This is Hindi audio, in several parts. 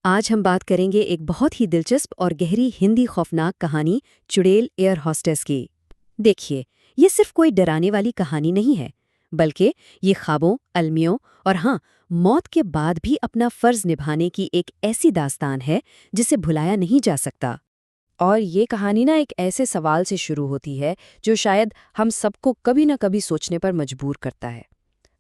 आज हम बात करेंगे एक बहुत ही दिलचस्प और गहरी हिंदी खौफनाक कहानी चुड़ैल एयर हॉस्टेस की। देखिए, ये सिर्फ कोई डराने वाली कहानी नहीं है, बल्कि ये ख्वाबों, अलमियों और हाँ, मौत के बाद भी अपना फर्ज निभाने की एक ऐसी दास्तान है जिसे भुलाया नहीं जा सकता। और ये कहानी ना एक ऐसे सवाल से शुरू होती है जो शायद हम सबको कभी ना कभी सोचने पर मजबूर करता है।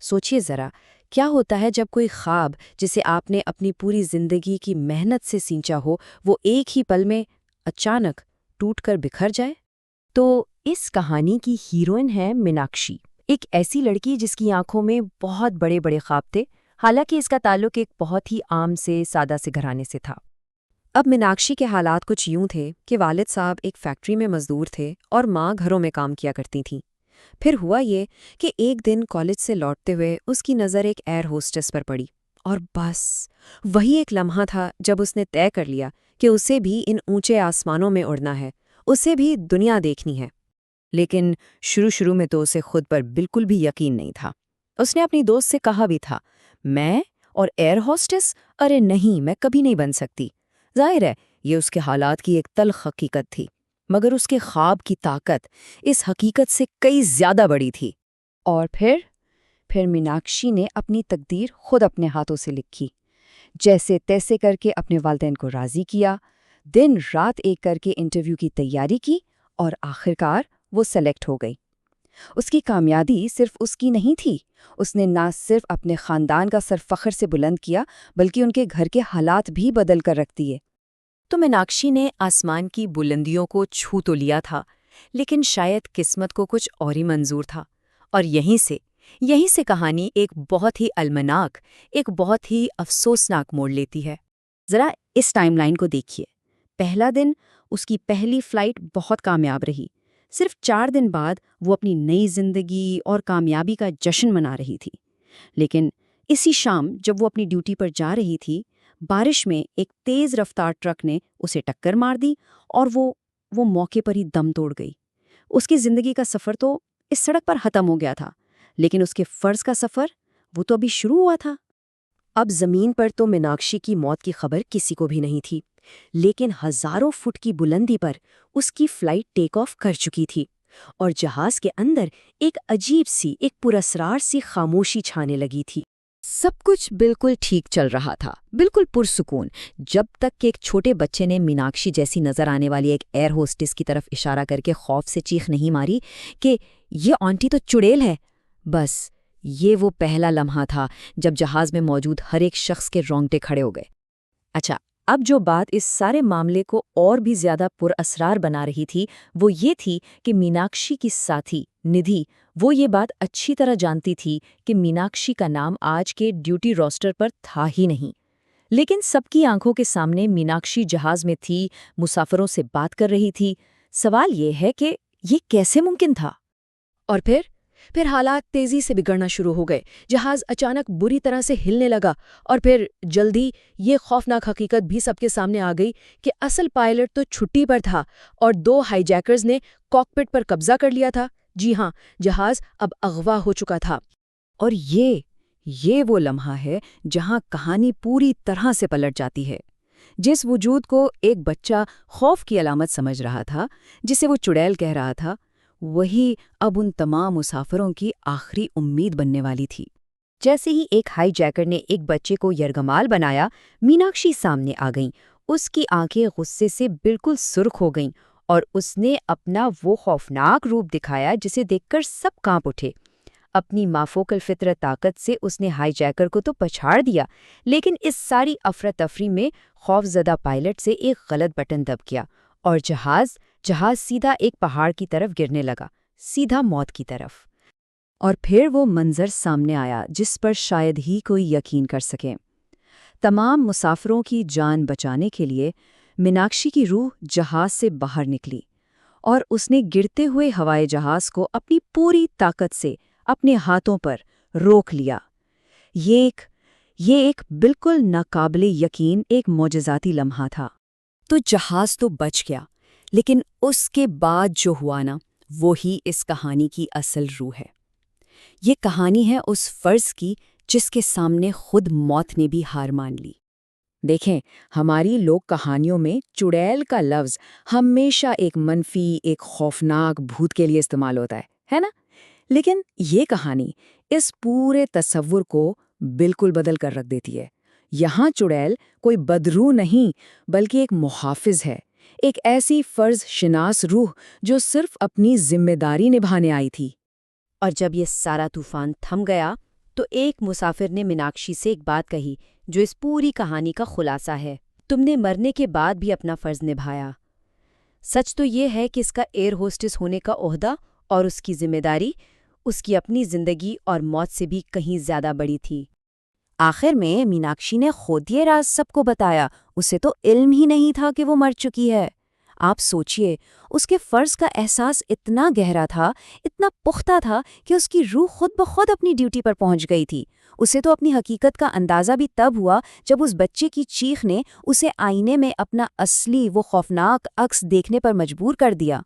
सोचिए ज़रा, क्या होता है जब कोई ख्वाब जिसे आपने अपनी पूरी जिंदगी की मेहनत से सींचा हो, वो एक ही पल में अचानक टूटकर बिखर जाए? तो इस कहानी की हीरोइन है मीनाक्षी, एक ऐसी लड़की जिसकी आंखों में बहुत बड़े बड़े ख्वाब थे। हालांकि इसका ताल्लुक एक बहुत ही आम से सादा से घराने से था। अब मीनाक्षी के हालात कुछ यूं थे कि वालिद साहब एक फैक्ट्री में मजदूर थे और माँ घरों में काम किया करती थीं। फिर हुआ ये कि एक दिन कॉलेज से लौटते हुए उसकी नज़र एक एयर होस्टेस पर पड़ी, और बस वही एक लम्हा था जब उसने तय कर लिया कि उसे भी इन ऊंचे आसमानों में उड़ना है, उसे भी दुनिया देखनी है। लेकिन शुरू शुरू में तो उसे खुद पर बिल्कुल भी यकीन नहीं था। उसने अपनी दोस्त से कहा भी था, मैं और एयर होस्टेस, अरे नहीं, मैं कभी नहीं बन सकती। जाहिर है, ये उसके हालात की एक तल्ख हकीकत थी, मगर उसके ख्वाब की ताकत इस हकीकत से कई ज्यादा बड़ी थी। और फिर मीनाक्षी ने अपनी तकदीर खुद अपने हाथों से लिखी। जैसे तैसे करके अपने वालिदैन को राजी किया, दिन रात एक करके इंटरव्यू की तैयारी की, और आखिरकार वो सेलेक्ट हो गई। उसकी कामयाबी सिर्फ उसकी नहीं थी। उसने ना सिर्फ अपने खानदान का सर फख्र से बुलंद किया, बल्कि उनके घर के हालात भी बदल कर रख दिए। तो मीनाक्षी ने आसमान की बुलंदियों को छू तो लिया था, लेकिन शायद किस्मत को कुछ और ही मंजूर था। और यहीं से कहानी एक बहुत ही अलमनाक, एक बहुत ही अफसोसनाक मोड़ लेती है। जरा इस टाइमलाइन को देखिए। पहला दिन, उसकी पहली फ्लाइट बहुत कामयाब रही। सिर्फ 4 दिन बाद वो अपनी नई जिंदगी और कामयाबी का जश्न मना रही थी। लेकिन इसी शाम जब वो अपनी ड्यूटी पर जा रही थी, बारिश में एक तेज रफ्तार ट्रक ने उसे टक्कर मार दी, और वो मौके पर ही दम तोड़ गई। उसकी जिंदगी का सफर तो इस सड़क पर खत्म हो गया था, लेकिन उसके फर्ज का सफर, वो तो अभी शुरू हुआ था। अब जमीन पर तो मीनाक्षी की मौत की खबर किसी को भी नहीं थी, लेकिन हजारों फुट की बुलंदी पर उसकी फ्लाइट टेक ऑफ कर चुकी थी, और जहाज के अंदर एक अजीब सी, एक पुरस्रार सी खामोशी छाने लगी थी। सब कुछ बिल्कुल ठीक चल रहा था, बिल्कुल पुरसुकून, जब तक कि एक छोटे बच्चे ने मीनाक्षी जैसी नजर आने वाली एक एयर होस्टेस की तरफ इशारा करके खौफ से चीख नहीं मारी कि ये आंटी तो चुड़ैल है। बस ये वो पहला लम्हा था जब जहाज में मौजूद हर एक शख्स के रोंगटे खड़े हो गए। अच्छा, अब जो बात इस सारे मामले को और भी ज्यादा पुरअसरार बना रही थी, वो ये थी कि मीनाक्षी की साथी निधि, वो ये बात अच्छी तरह जानती थी कि मीनाक्षी का नाम आज के ड्यूटी रोस्टर पर था ही नहीं। लेकिन सबकी आंखों के सामने मीनाक्षी जहाज में थी, मुसाफिरों से बात कर रही थी। सवाल ये है कि ये कैसे मुमकिन था? और फिर हालात तेजी से बिगड़ना शुरू हो गए। जहाज अचानक बुरी तरह से हिलने लगा, और फिर जल्दी ये खौफनाक हकीकत भी सबके सामने आ गई कि असल पायलट तो छुट्टी पर था और 2 हाईजैकर्स ने कॉकपिट पर कब्जा कर लिया था। जी हाँ, जहाज अब अगवा हो चुका था। और ये वो लम्हा है जहां कहानी पूरी तरह से पलट जाती है। जिस वजूद को एक बच्चा खौफ की अलामत समझ रहा था, जिसे वो चुड़ैल कह रहा था, वही अब उन तमाम मुसाफिरों की आखिरी उम्मीद बनने वाली थी। जैसे ही एक हाईजैकर ने एक बच्चे को यरगमाल बनाया, मीनाक्षी सामने आ गईं। उसकी आंखें गुस्से से बिल्कुल सुर्ख हो गईं, और उसने अपना वो खौफनाक रूप दिखाया जिसे देखकर सब कांप उठे। अपनी माफोकल फितरत ताकत से उसने हाईजैकर को तो पछाड़ दिया, लेकिन इस सारी अफरा तफरी में खौफजदा पायलट से एक गलत बटन दब गया, और जहाज सीधा एक पहाड़ की तरफ गिरने लगा, सीधा मौत की तरफ। और फिर वो मंजर सामने आया जिस पर शायद ही कोई यकीन कर सके। तमाम मुसाफिरों की जान बचाने के लिए मीनाक्षी की रूह जहाज से बाहर निकली, और उसने गिरते हुए हवाई जहाज को अपनी पूरी ताकत से अपने हाथों पर रोक लिया। ये एक बिल्कुल नाकाबिले यकीन, एक मौजज़ाती लम्हा था। तो जहाज तो बच गया, लेकिन उसके बाद जो हुआ ना, वो ही इस कहानी की असल रूह है। ये कहानी है उस फर्ज की जिसके सामने खुद मौत ने भी हार मान ली। देखें, हमारी लोक कहानियों में चुड़ैल का लफ्ज हमेशा एक मनफी, एक खौफनाक भूत के लिए इस्तेमाल होता है ना? लेकिन ये कहानी इस पूरे तस्वुर को बिल्कुल बदल कर रख देती है। यहाँ चुड़ैल कोई बदरू नहीं, बल्कि एक मुहाफिज है, एक ऐसी फर्ज शिनास रूह जो सिर्फ अपनी जिम्मेदारी निभाने आई थी। और जब ये सारा तूफान थम गया तो एक मुसाफिर ने मीनाक्षी से एक बात कही जो इस पूरी कहानी का खुलासा है। तुमने मरने के बाद भी अपना फर्ज निभाया। सच तो ये है कि इसका एयर होस्टेस होने का ओहदा और उसकी जिम्मेदारी उसकी अपनी जिंदगी और मौत से भी कहीं ज्यादा बड़ी थी। आखिर में मीनाक्षी ने खुद ये राज सबको बताया। उसे तो इल्म ही नहीं था कि वो मर चुकी है। आप सोचिए, उसके फर्ज का एहसास इतना गहरा था, इतना पुख्ता था कि उसकी रूह खुद ब खुद अपनी ड्यूटी पर पहुंच गई थी। उसे तो अपनी हकीकत का अंदाजा भी तब हुआ जब उस बच्चे की चीख ने उसे आईने में अपना असली वो खौफनाक अक्स देखने पर मजबूर कर दिया।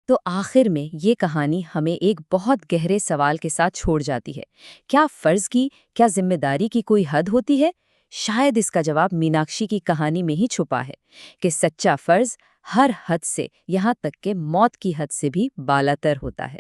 तो आखिर में ये कहानी हमें एक बहुत गहरे सवाल के साथ छोड़ जाती है। क्या फर्ज की, क्या जिम्मेदारी की कोई हद होती है? शायद इसका जवाब मीनाक्षी की कहानी में ही छुपा है कि सच्चा फर्ज हर हद से, यहाँ तक कि मौत की हद से भी बालातर होता है।